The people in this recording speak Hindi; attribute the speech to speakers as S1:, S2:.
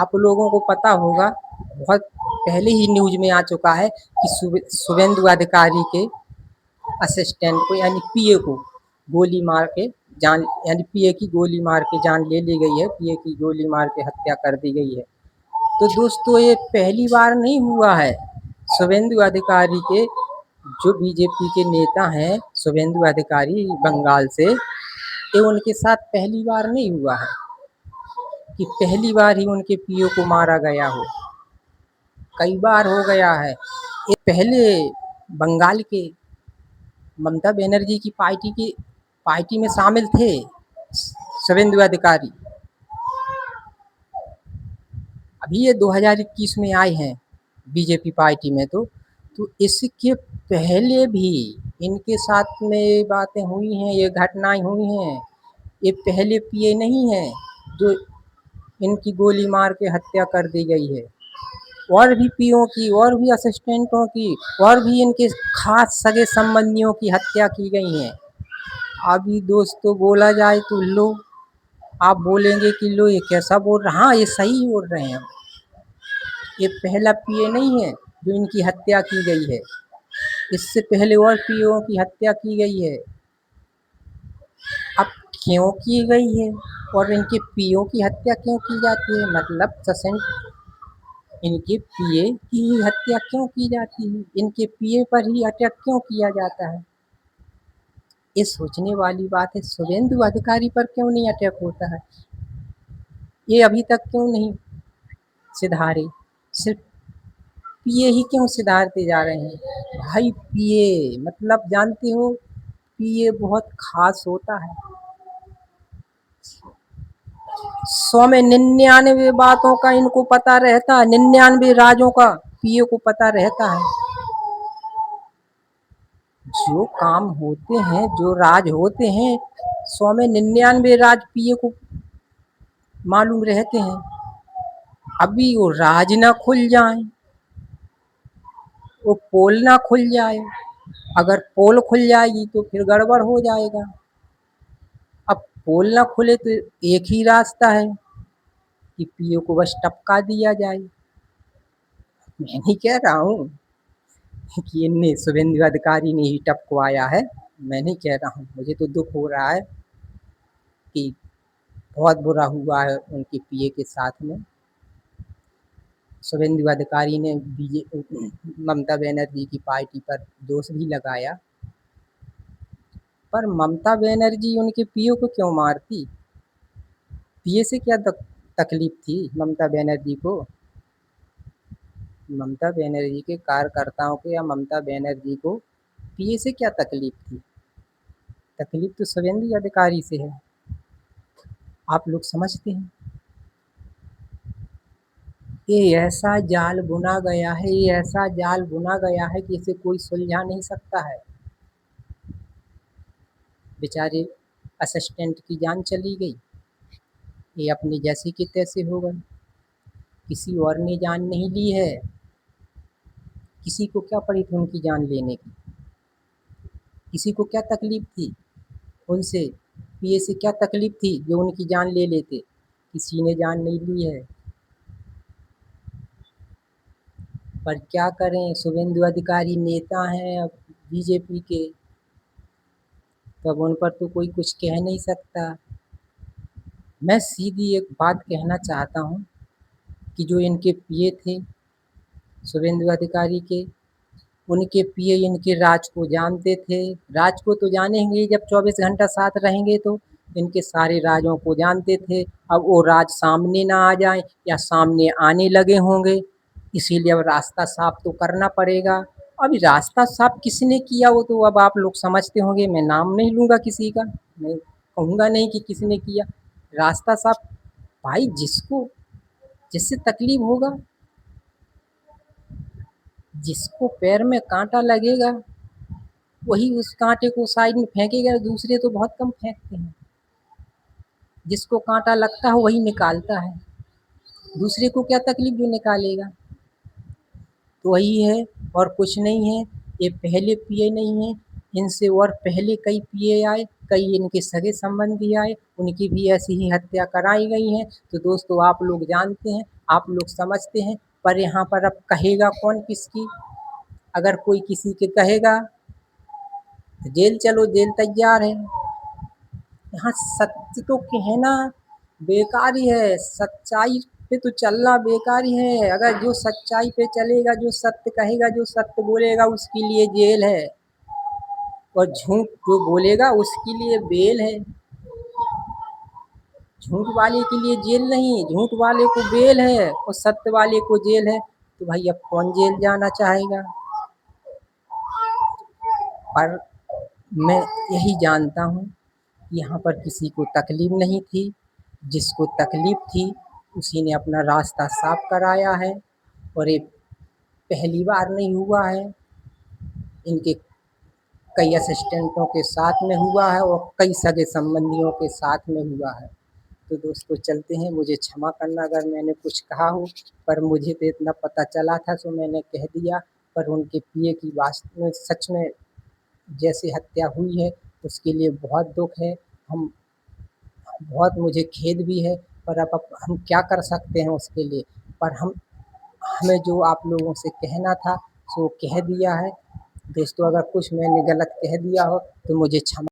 S1: आप लोगों को पता होगा, बहुत पहले ही न्यूज में आ चुका है कि शुभेंदु अधिकारी के असिस्टेंट को यानी पीए को गोली मार के जान यानी पीए की गोली मार के जान ले ली गई है, पीए की गोली मार के हत्या कर दी गई है। तो दोस्तों ये पहली बार नहीं हुआ है। शुभेंदु अधिकारी के जो बीजेपी के नेता हैं, शुभेंदु अधिकारी बंगाल से, ये उनके साथ पहली बार नहीं हुआ है कि पहली बार ही उनके पीओ को मारा गया हो। कई बार हो गया है। ये पहले बंगाल के ममता बनर्जी की पार्टी में शामिल थे शुभेंदु अधिकारी। अभी ये 2021 में आए हैं बीजेपी पार्टी में। तो इसके पहले भी इनके साथ में ये बातें हुई हैं, ये घटनाएं हुई हैं। ये पहले पीए नहीं है जो इनकी गोली मार के हत्या कर दी गई है। और भी पीओ की, और भी असिस्टेंटों की, और भी इनके खास सगे संबंधियों की हत्या की गई है। अभी दोस्तों बोला जाए तो लो, आप बोलेंगे कि लो ये कैसा बोल रहा, हाँ ये सही बोल रहे हैं। ये पहला पीए नहीं है जो इनकी हत्या की गई है, इससे पहले और पीओ की हत्या की गई है। अब क्यों की गई है और इनके पीओ की हत्या क्यों की जाती है, मतलब इनके पीए की ही हत्या क्यों की जाती है, इनके पीए पर ही अटैक क्यों किया जाता है। ये सोचने वाली बात है। शुभेंदु अधिकारी पर क्यों नहीं अटैक होता है, ये अभी तक क्यों नहीं सुधारे, सिर्फ पीए ही क्यों सुधारते जा रहे हैं। भाई पीए मतलब जानते हो, पीए बहुत खास होता है। 100 में 99 बातों का इनको पता रहता है, 99 राजों का पीए को पता रहता है। जो काम होते हैं, जो राज होते हैं, 100 में 99 राज पीए को मालूम रहते हैं। अभी वो राज ना खुल जाए, वो पोल ना खुल जाए। अगर पोल खुल जाएगी तो फिर गड़बड़ हो जाएगा। अब पोल ना खुले तो एक ही रास्ता है कि पीओ को बस टपका दिया जाए। मैं नहीं कह रहा हूँ कि इनने शुभेंदु अधिकारी ने ही टपकवाया है, मैं नहीं कह रहा हूँ। मुझे तो दुख हो रहा है कि बहुत बुरा हुआ है उनके पीए के साथ में। शुभेंदु अधिकारी ने ममता बनर्जी की पार्टी पर दोष भी लगाया, पर ममता बनर्जी उनके पीओ को क्यों मारती। पीए से क्या तकलीफ थी ममता बनर्जी को। ममता बनर्जी के कार्यकर्ताओं को या ममता बनर्जी को पीए से क्या तकलीफ थी। तकलीफ तो शुभेंदु अधिकारी से है, आप लोग समझते हैं। ये ऐसा जाल बुना गया है, ये ऐसा जाल बुना गया है कि इसे कोई सुलझा नहीं सकता है। बेचारे असिस्टेंट की जान चली गई, ये अपनी जैसी की तैसी हो गए, किसी और ने जान नहीं ली है। किसी को क्या पड़ी थी उनकी जान लेने की, किसी को क्या तकलीफ थी उनसे, पीए से क्या तकलीफ थी जो उनकी जान ले लेते। किसी ने जान नहीं ली है। पर क्या करें, शुभेंदु अधिकारी नेता हैं अब बीजेपी के, तब उन पर तो कोई कुछ कह नहीं सकता। मैं सीधी एक बात कहना चाहता हूँ कि जो इनके पीए थे शुभेंदु अधिकारी के, उनके पीए इनके राज को जानते थे। राज को तो जानेंगे, जब 24 घंटा साथ रहेंगे तो इनके सारे राजों को जानते थे। अब वो राज सामने ना आ जाए या सामने आने लगे होंगे, इसीलिए अब रास्ता साफ तो करना पड़ेगा। अभी रास्ता साफ किसने किया वो तो अब आप लोग समझते होंगे, मैं नाम नहीं लूँगा किसी का, मैं कहूँगा नहीं कि किसने किया रास्ता साफ। भाई जिससे तकलीफ होगा, जिसको पैर में कांटा लगेगा वही उस कांटे को साइड में फेंकेगा, दूसरे तो बहुत कम फेंकते हैं। जिसको कांटा लगता है वही निकालता है, दूसरे को क्या तकलीफ जो निकालेगा। तो वही है और कुछ नहीं है। ये पहले पीए नहीं है, इनसे और पहले कई पीए आए, कई इनके सगे संबंधी आए, उनकी भी ऐसी ही हत्या कराई गई है। तो दोस्तों आप लोग जानते हैं, आप लोग समझते हैं, पर यहाँ पर अब कहेगा कौन किसकी? अगर कोई किसी के कहेगा तो जेल चलो, जेल तैयार है। यहाँ सत्य तो कहना बेकार ही है, सच्चाई पे तो चलना बेकार ही है। अगर जो सच्चाई पे चलेगा, जो सत्य कहेगा, जो सत्य बोलेगा उसके लिए जेल है, और झूठ जो बोलेगा उसके लिए बेल है। झूठ वाले के लिए जेल नहीं, झूठ वाले को बेल है और सत्य वाले को जेल है। तो भाई अब कौन जेल जाना चाहेगा? पर मैं यही जानता हूँ कि यहाँ पर किसी को तकलीफ नहीं थी। जिसको तकलीफ थी उसी ने अपना रास्ता साफ कराया है, और ये पहली बार नहीं हुआ है, इनके कई असिस्टेंटों के साथ में हुआ है और कई सगे संबंधियों के साथ में हुआ है। तो दोस्तों चलते हैं, मुझे क्षमा करना अगर मैंने कुछ कहा हो, पर मुझे तो इतना पता चला था तो मैंने कह दिया। पर उनके पिए की वास्तव में सच में जैसे हत्या हुई है उसके लिए बहुत दुःख है। हम बहुत मुझे खेद भी है, पर अब हम क्या कर सकते हैं उसके लिए? पर हमें जो आप लोगों से कहना था सो कह दिया है। दोस्तों अगर कुछ मैंने गलत कह दिया हो तो मुझे क्षमा